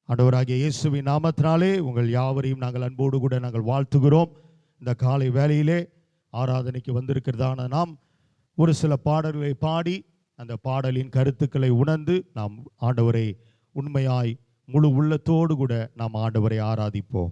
ஆண்டவராகிய இயேசுவின் நாமத்தினாலே உங்கள் யாவரையும் நாங்கள் அன்போடு கூட நாங்கள் வாழ்த்துகிறோம். இந்த காலை வேளையிலே ஆராதனைக்கு வந்திருக்கிறதான நாம் ஒரு சில பாடல்களை பாடி அந்த பாடலின் கருத்துக்களை உணர்ந்து நாம் ஆண்டவரை உண்மையாய் முழு உள்ளத்தோடு கூட நாம் ஆண்டவரை ஆராதிப்போம்.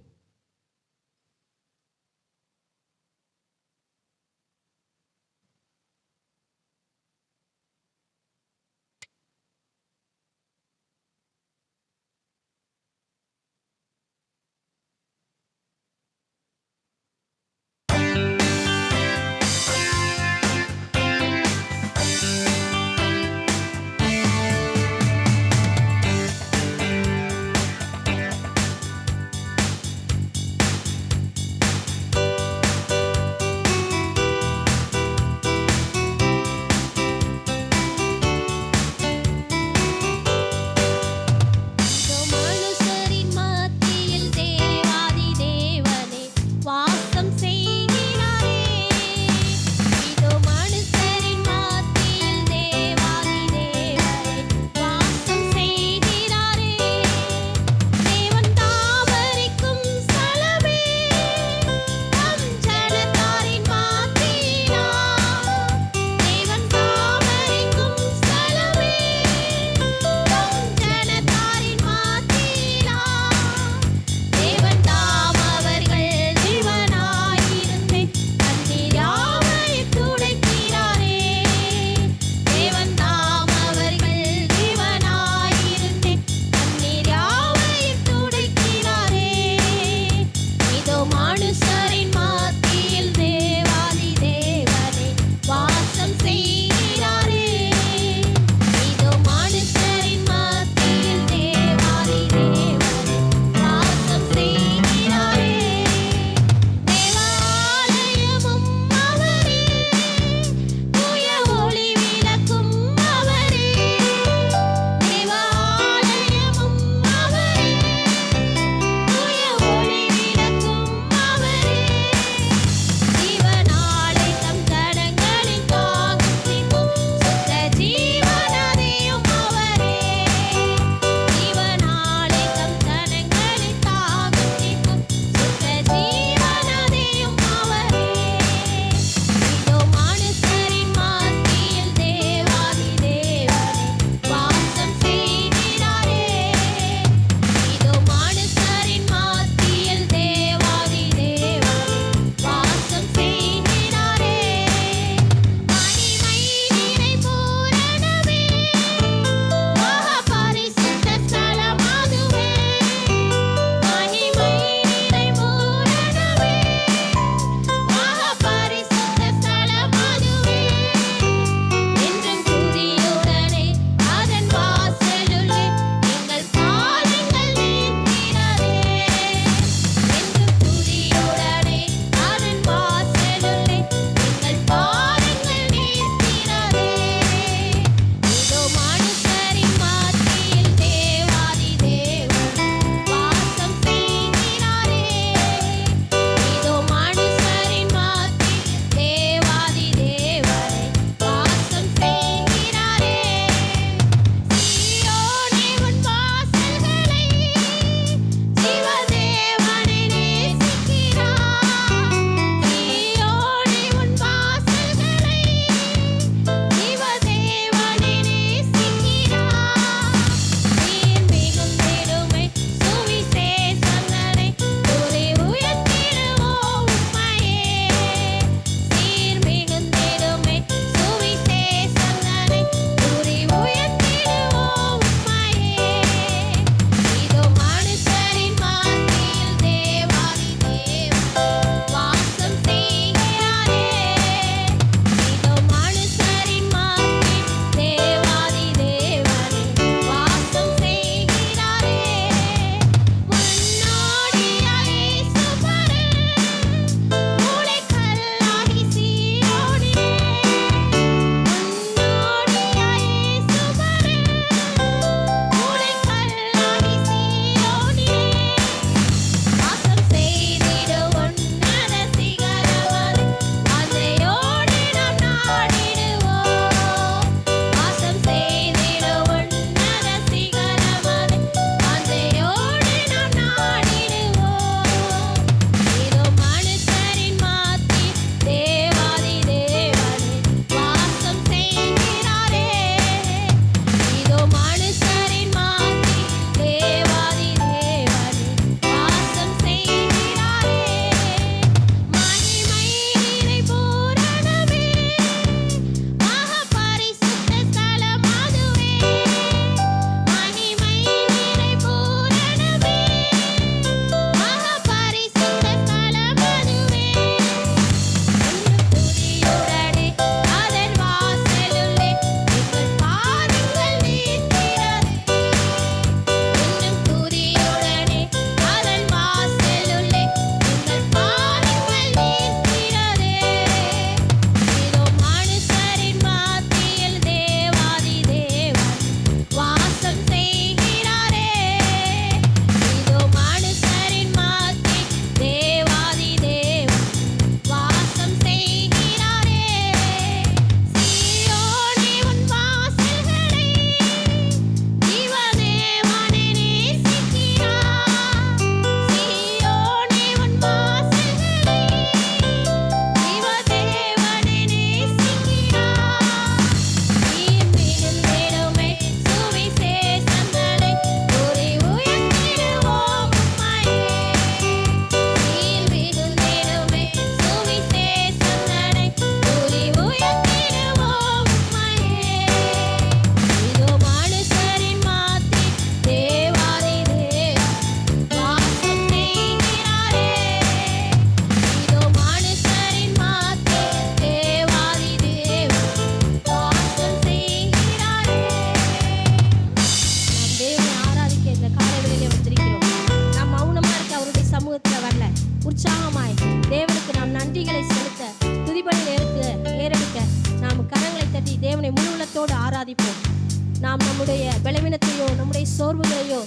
நம்முடைய பலவீனத்தையோ நம்முடைய சோர்வுகளையோ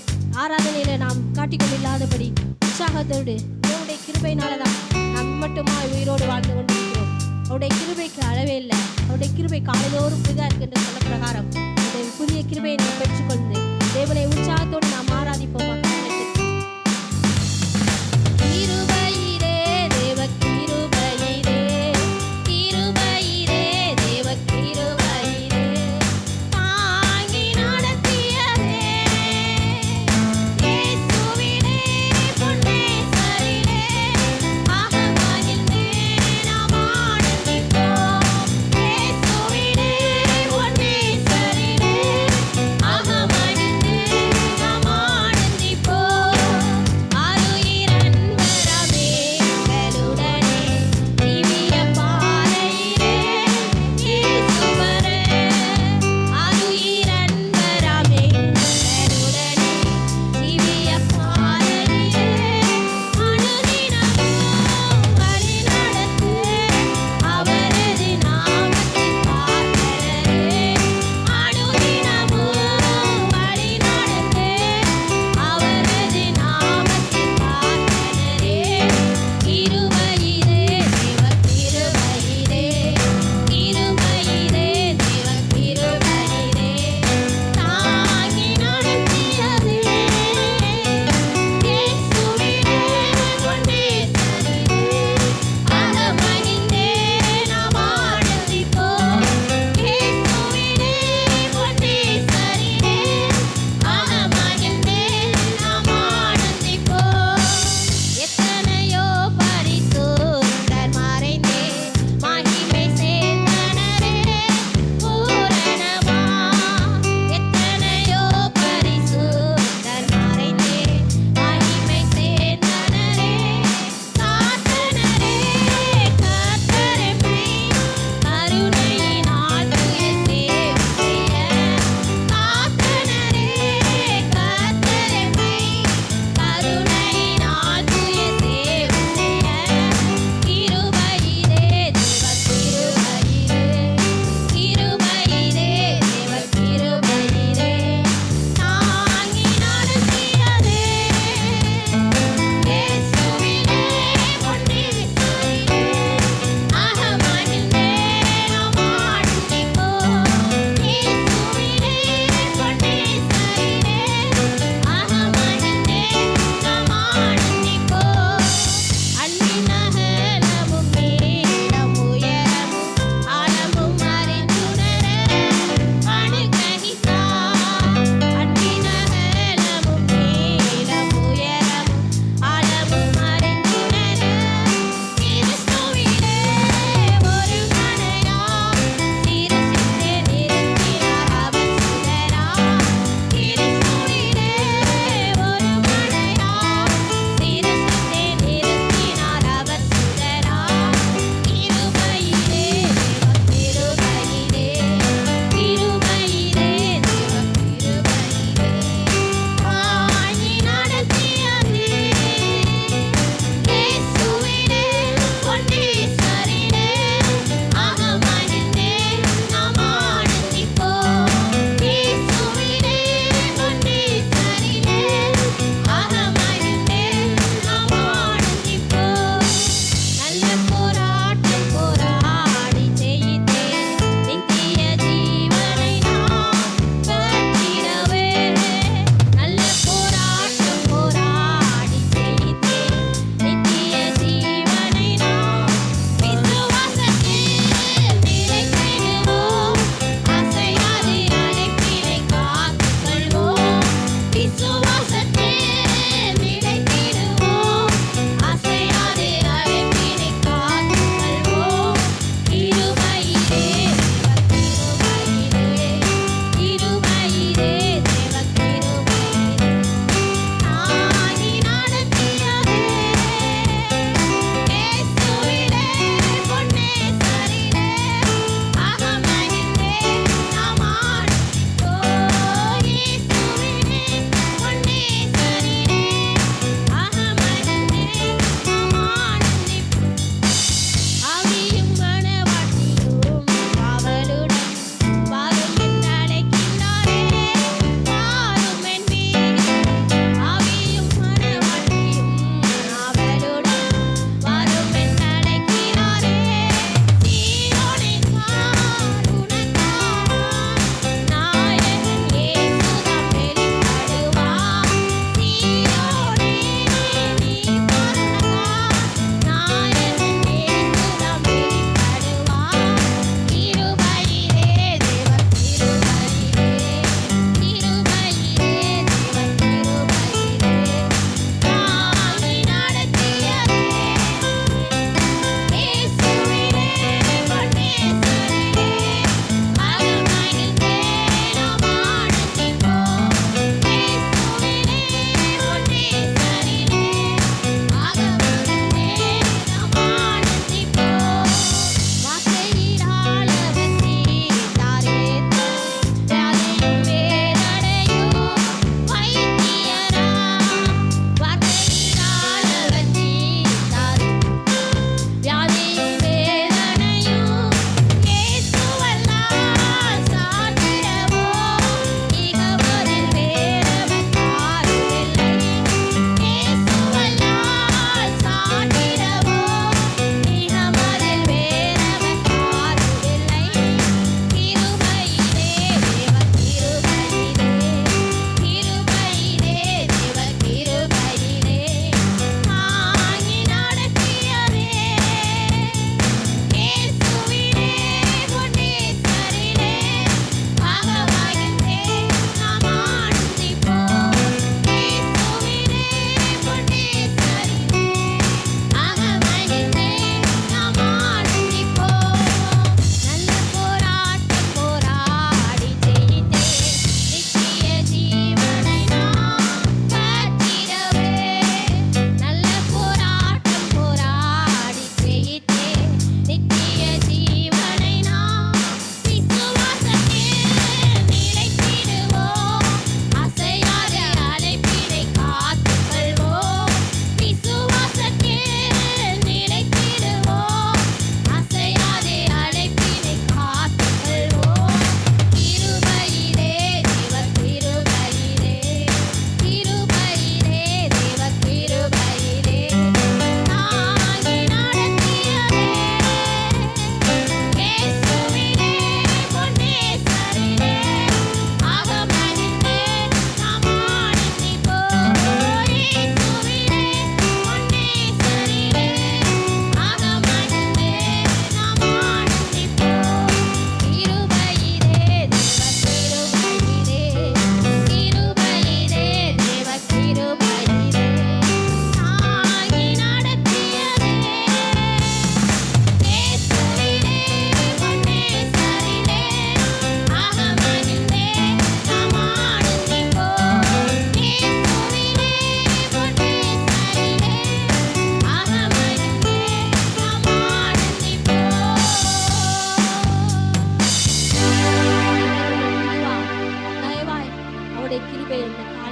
ஆராதனையில நாம் காட்டிக்கொள்ளாதபடி உற்சாகத்தோடு நம்முடைய கிருபையினால தான் நாம் மட்டுமா உயிரோடு வாழ்ந்து கொண்டிருக்கிறோம். அவருடைய கிருபைக்கு அளவே இல்லை. அவருடைய கிருபை காலைதோறும் புதிதாக இருக்கு என்று சொல்ல பிரகாரம் அவருடைய புதிய கிருபையை நாம் பெற்றுக்கொண்டு தேவனை உற்சாகத்தோடு நாம் ஆராதிப்போம்.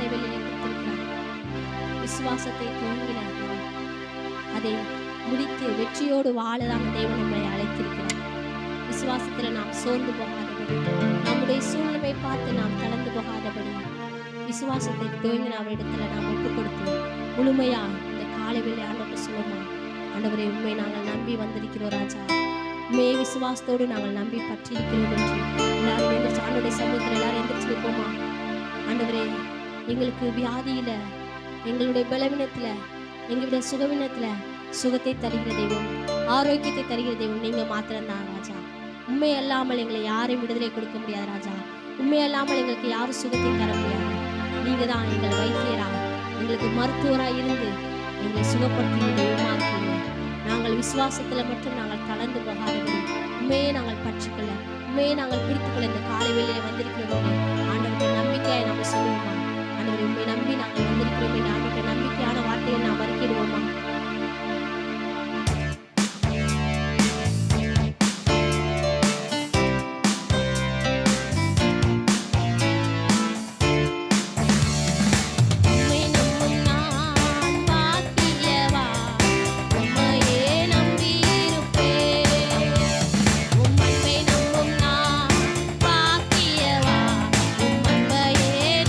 காலை வேளையிலே கொடுத்திருக்கிறார். விசுவாசத்தை துவங்கின நாம் அதை முடித்து வெற்றியோடு வாழதான் தேவன் நம்மை அழைத்திருக்கிறார். விசுவாசத்துல நாம் சோர்ந்து போகாதபடி, நம்முடைய சூழ்நிலை பார்த்து நாம் கலந்து போகாதபடி, விசுவாசத்தை துவங்கின அவரிடத்துல நாம் ஒப்பு கொடுத்து முழுமையா இந்த காலை வேளை ஆண்டவர்கிட்ட சொல்லுமா, ஆண்டவரே உண்மை நாங்கள் நம்பி வந்திருக்கிறோம் ராஜா, உண்மையை விசுவாசத்தோடு நாங்கள் நம்பி பற்றியிருக்கிறோம் என்று எல்லாரும் எந்திரிச்சு ஆண்டவருடைய சமூகத்தில் எல்லாரும் எந்திரிச்சு நிற்போமா. ஆண்டவரே, எங்களுக்கு வியாதியில, எங்களுடைய பலவீனத்துல, எங்களுடைய சுகவீனத்துல சுகத்தை தருகிற தெய்வம், ஆரோக்கியத்தை தருகிற தெய்வம் நீங்க மாத்திரம்தான் ராஜா. உண்மை அல்லாமல் எங்களை யாரையும் விடுதலை கொடுக்க முடியாது ராஜா. உண்மை அல்லாமல் எங்களுக்கு யாரும் சுகத்தை தர முடியாது. நீங்க தான் எங்கள் வைத்தியரா, எங்களுக்கு மருத்துவரா இருந்து எங்களை சுகப்படுத்தி தெய்வமாக்கீங்க. நாங்கள் விசுவாசத்துல மட்டும் நாங்கள் கலந்து போகாதபடி உண்மையே நாங்கள் பற்றிக்கொள்ள, உண்மையை நாங்கள் பிடித்துக்கொள்ள இந்த காலை வேளையில வந்திருக்கிறோம். ஆண்டவருடைய நம்பிக்கையை நாங்கள் சொல்லுவோமா. ஆண்டவரை உண்மை நம்பி நாங்கள் வந்திருக்கிறோம். ஆண்டவருடைய நம்பிக்கையான வார்த்தையை நாம் அறிக்கிடுவோமா.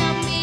நம்பி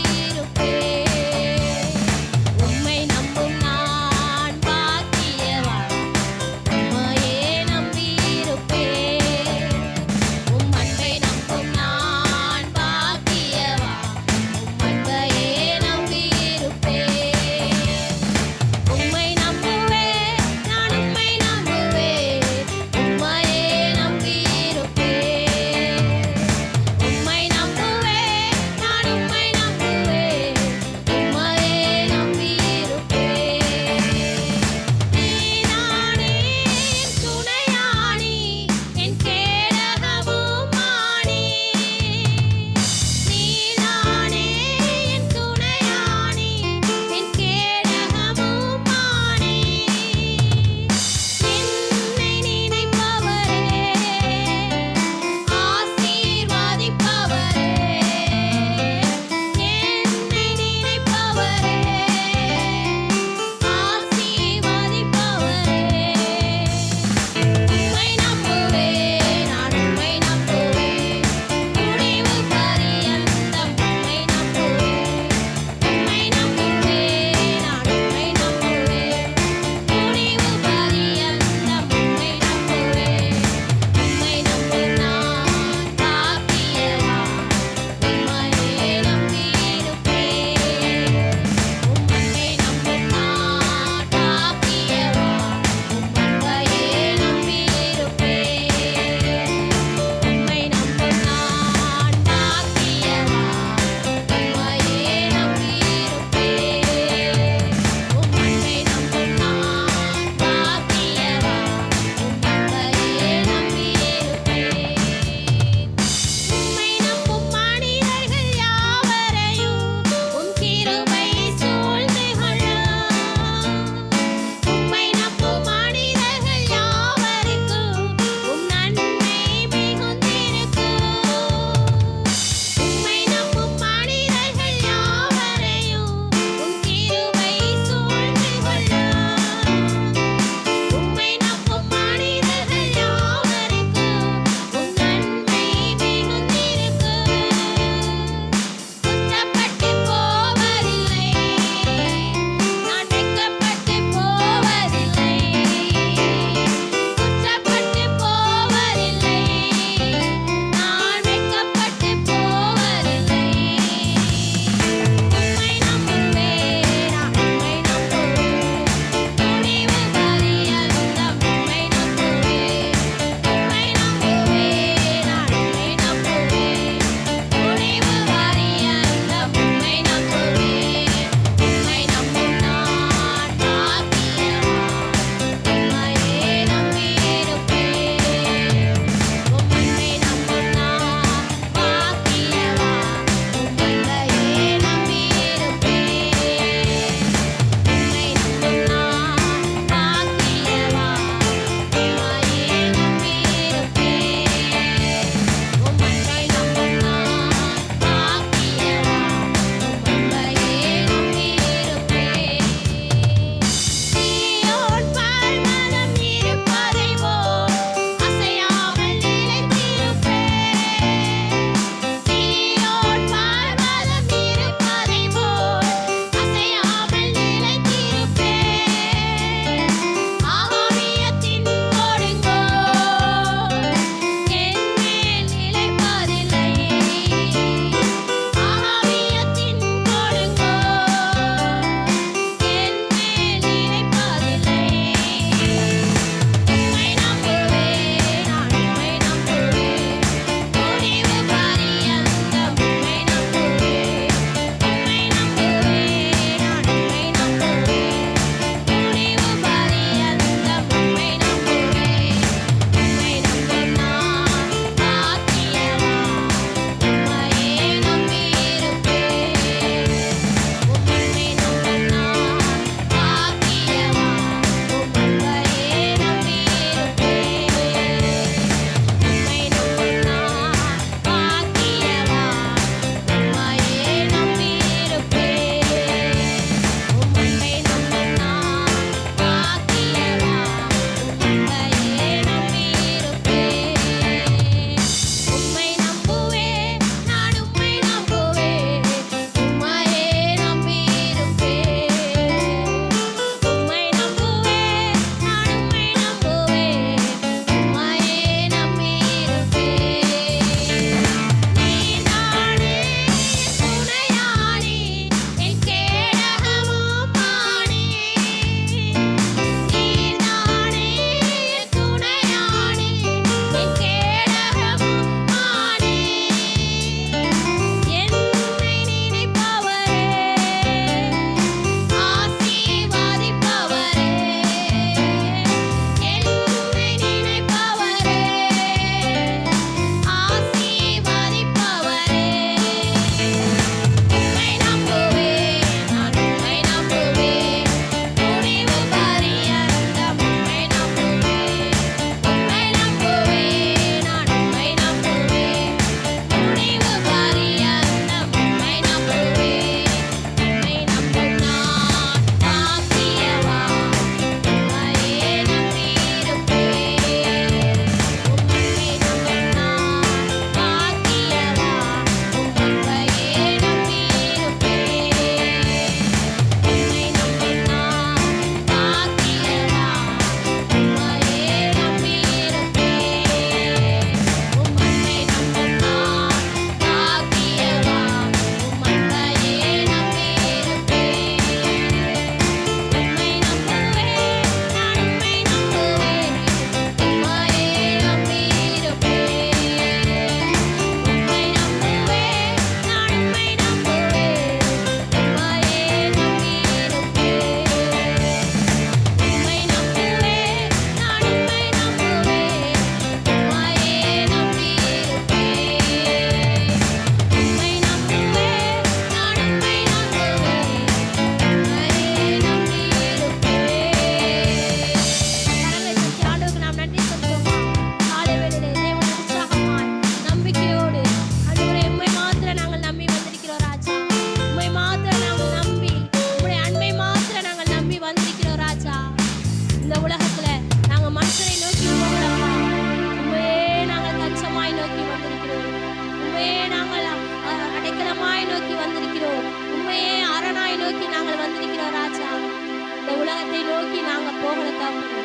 போகல தகப்பனே.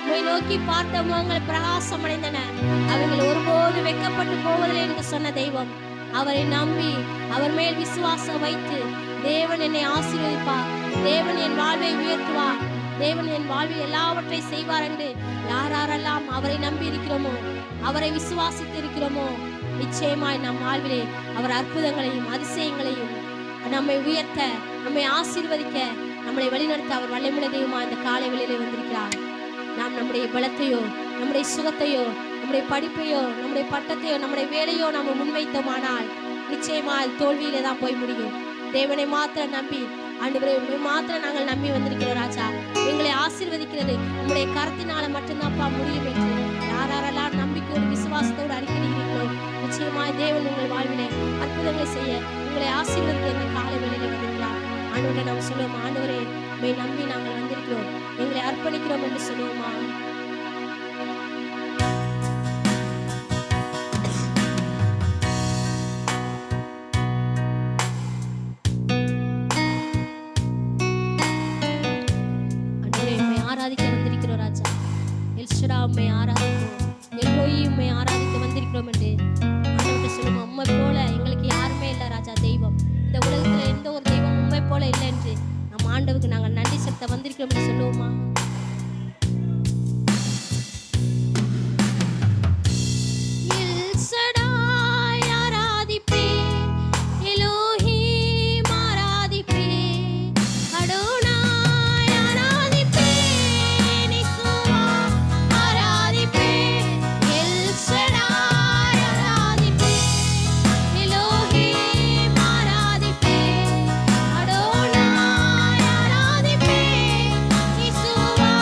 உம்மை நோக்கி பார்த்த முகங்கள் பிரகாசம் அடைந்தன. அவர்கள் ஒருபோது வெட்கப்பட்டு போவதில்லை என்று சொன்ன தெய்வம், அவரை நம்பி அவர் மேல் விசுவாசம் வைத்து தேவன் என்னை ஆசீர்வதிப்பார், தேவன் என் வாழ்வை உயர்த்துவார், தேவன் என் வாழ்வில் எல்லாவற்றை செய்வார் என்று யாரெல்லாம் அவரை நம்பி இருக்கிறோமோ, அவரை விசுவாசித்து இருக்கிறோமோ, நிச்சயமாய் நம் வாழ்விலே அவர் அற்புதங்களையும் அதிசயங்களையும் நம்மை உயர்த்த, நம்மை ஆசீர்வதிக்க, நம்மளை வழிநடத்த அவர் வல்லமையுள்ள தெய்வமா இந்த காலை வேளையிலே வந்திருக்கிறார். நாம் நம்முடைய பலத்தையோ, நம்முடைய சுகத்தையோ, நம்முடைய படிப்பையோ, நம்முடைய பட்டத்தையோ, நம்முடைய வேலையோ நாம் முன்வைத்தோமானால் நிச்சயமா அது தோல்வியிலே தான் போய் முடியும். தேவனை மாத்திரம் நம்பி, ஆண்டவரே உம்மை மாத்திரம் நாங்கள் நம்பி வந்திருக்கிறோம் ராஜா. எங்களை ஆசீர்வதிக்கிறது உங்களுடைய கரத்தினால மட்டும்தான்ப்பா முடியும் என்று யாரெல்லாம் நம்பிக்கையோடு விசுவாசத்தோடு அறிக்கிறீர்களோ, நிச்சயமாய் தேவன் உங்கள் வாழ்விலே அற்புதங்களை செய்ய உங்களை ஆசீர்வதிக்க இந்த காலை வேளையிலே வந்திருக்கிறார். ஆண்டவரை நாம் சொல்லுவோம், ஆண்டவரே உம்மை நம்பி நாங்கள் வந்திருக்கிறோம், எங்களை அர்ப்பணிக்கிறோம் என்று சொல்லுவோமா? ஆராதிக்க வந்திருக்கிறோம் ராஜா. எல்ஷடா உம்மை ஆராதிக்கிறோம், எல்லோயி உம்மை ஆராதிக்க வந்திருக்கிறோம் என்று ஆண்டவர்கிட்ட சொல்லுவோம். உம்மை போல எங்களுக்கு யாருமே இல்லை ராஜா. தெய்வம் இந்த உலகத்துல எந்த ஒரு தெய்வம் உம்மை போல இல்லை என்று நம்ம ஆண்டவருக்கு நாங்கள் நன்றி செலுத்த வந்திருக்கிறோம் என்று சொல்லுவோமா? Yeshua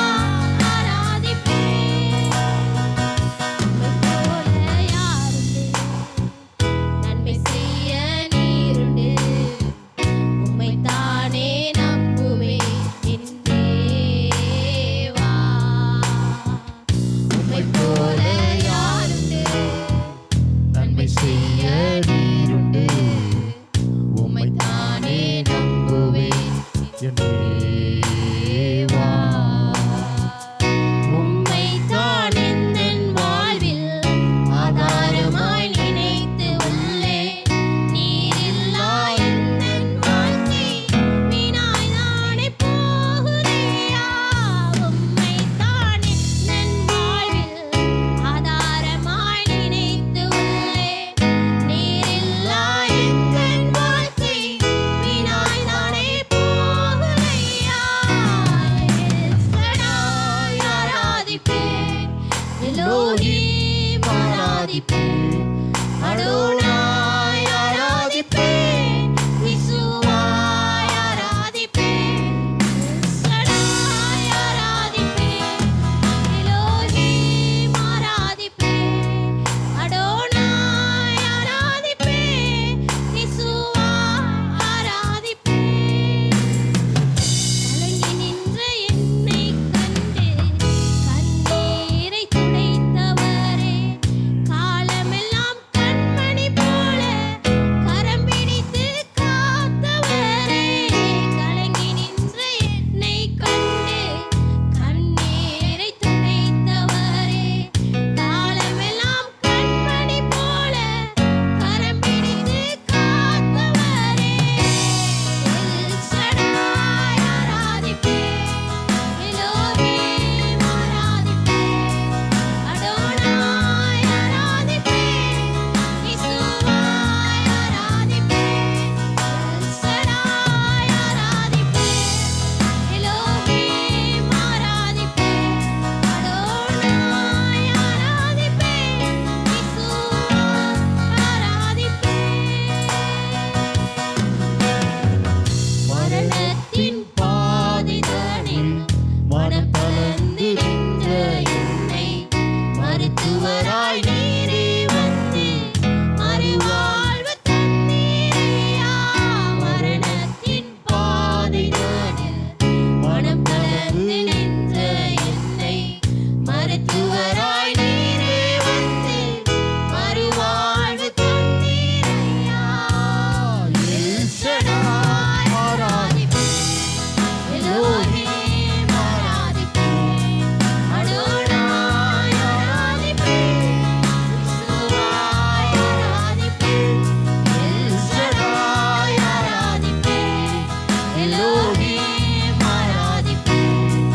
எலோஹிம் ஆராதிப்பேன்,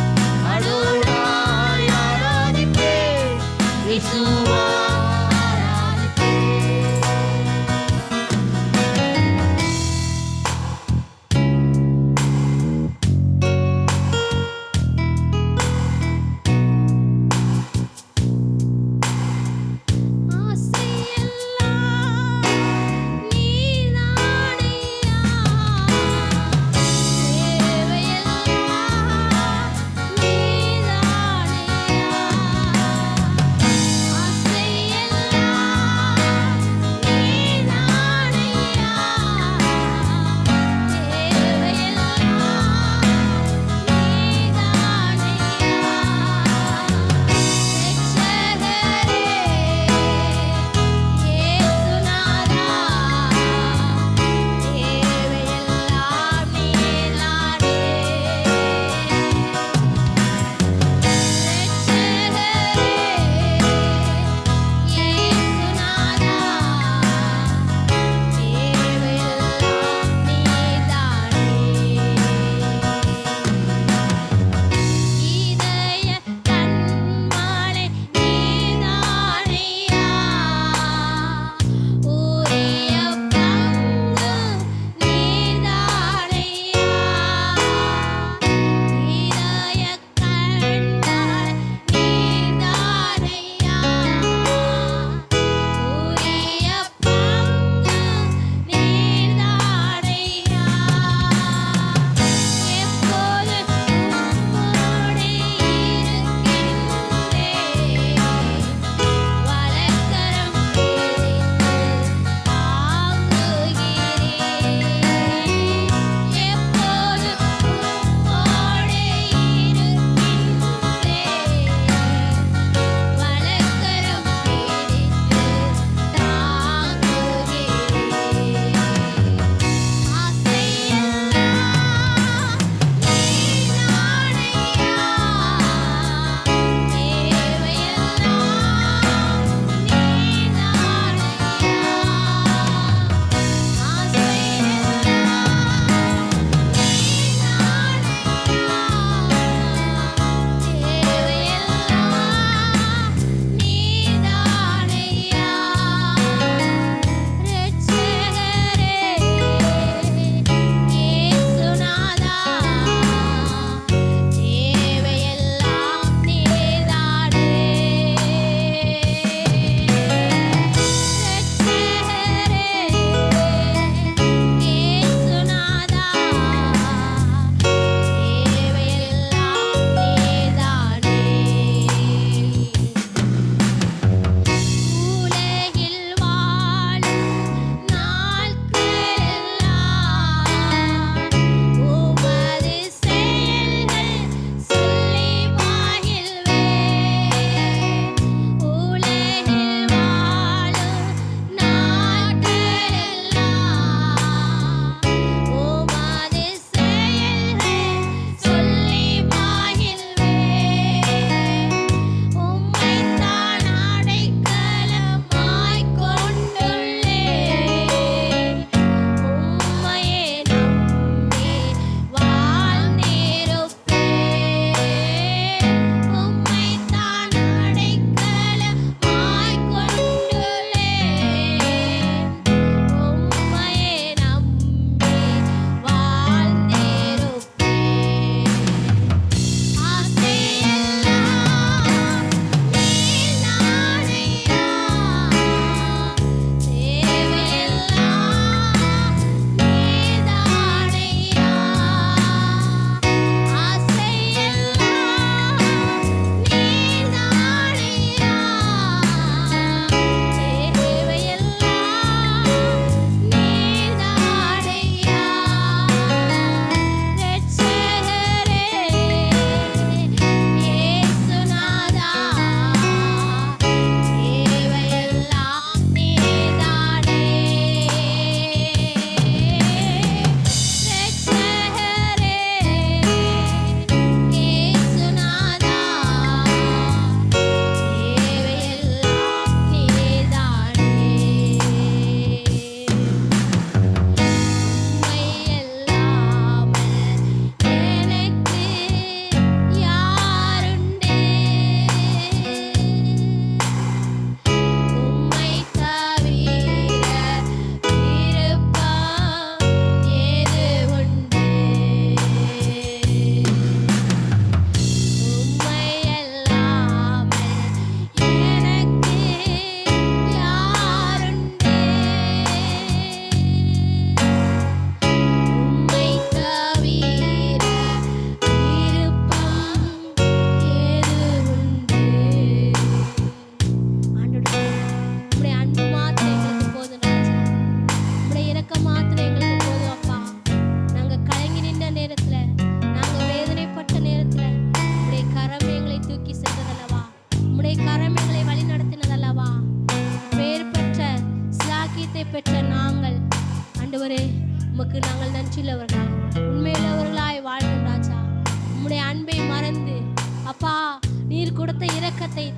அடோனாய் ஆராதிப்பேன், யெகோவா ஆசையெல்லாம் நீதானையா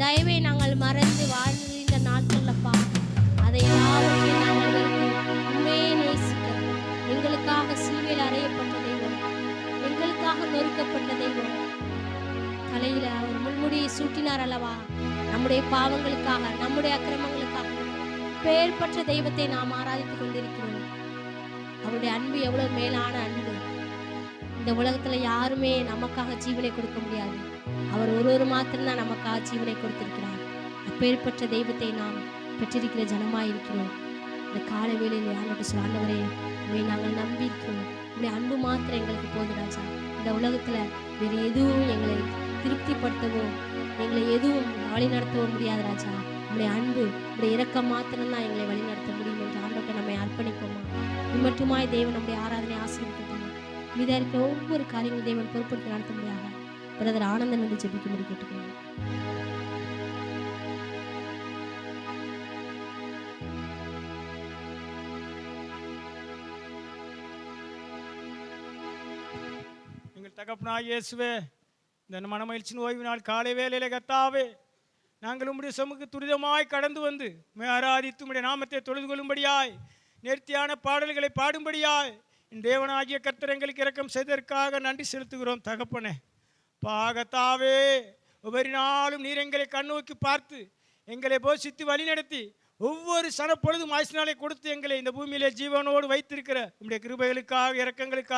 தயவை நாங்கள் மறந்து வாழ்ந்து இந்த நாட்கள்லப்பா அதை எல்லாவற்றையும் நாங்கள் வெறுத்து உண்மையை நேசிக்க எங்களுக்காக சிலுவையில் அறையப்பட்ட தெய்வம், எங்களுக்காக நொறுக்கப்பட்ட தெய்வம், தலையில அவர் முள்முடியை சூட்டினார் அல்லவா, நம்முடைய பாவங்களுக்காக, நம்முடைய அக்கிரமங்களுக்காக. பெயர் பெற்ற தெய்வத்தை நாம் ஆராதித்துக் கொண்டிருக்கிறோம். அவருடைய அன்பு எவ்வளவு மேலான அன்பு. இந்த உலகத்துல யாருமே நமக்காக ஜீவனை கொடுக்க முடியாது. அவர் ஒரு மாத்திரம்தான் நமக்காக ஜீவனை கொடுத்திருக்கிறார். அப்பேற்பட்ட தெய்வத்தை நாம் பெற்றிருக்கிற ஜனமாயிருக்கிறோம். இந்த கால வேளையில் ஆண்டவரே ஆண்டவரே உண்மை நாங்கள் நம்பி இருக்கிறோம். உங்களுடைய அன்பு மாத்திரம் எங்களுக்கு போது ராஜா. இந்த உலகத்துல வேறு எதுவும் எங்களை திருப்திப்படுத்தவோ எங்களை எதுவும் வழி நடத்தவோ முடியாது ராஜா. உங்களுடைய அன்பு, உங்களுடைய இரக்கம் மாத்திரம்தான் எங்களை வழி நடத்த முடியும் என்று ஆண்டவரை நம்மை அர்ப்பணிப்போமா. மட்டுமாய் தேவன் நம்முடைய ஆராதனை ஆசீர்வதிக்கட்டும். மீதா இருக்கிற ஒவ்வொரு காரியங்களும் தேவன் பொறுப்படுத்தி நடத்த முடியாது. பிரதர் ஆனந்தன் வந்து ஜெபிக்கும்படி கேட்டுக்கோங்க. எங்கள் தகப்பனாகிய இயேசுவே, இந்த மனமகிழ்ச்சியின் ஓய்வு நாள் காலை வேளையிலே கர்த்தாவே நாங்கள் உம்முடைய சமூக துரிதமாய் கடந்து வந்து ஆராதித்து உம்முடைய நாமத்தை தொழுது கொள்ளும்படியாய் நேர்த்தியான பாடல்களை பாடும்படியாய் என் தேவனாகிய கர்த்தர் எங்களுக்கு இரக்கம் செய்ததற்காக நன்றி செலுத்துகிறோம் தகப்பனே. பாகத்தாவே, ஒவ்வொரு நாளும் நீர் எங்களை கண்ணோக்கி பார்த்து எங்களை போஷித்து வழிநடத்தி ஒவ்வொரு சனப்பொழுதும் ஆயுசு நாளை கொடுத்து எங்களை இந்த பூமியிலே ஜீவனோடு வைத்திருக்கிற உம்முடைய கிருபைகளுக்காக இரக்கங்களுக்காக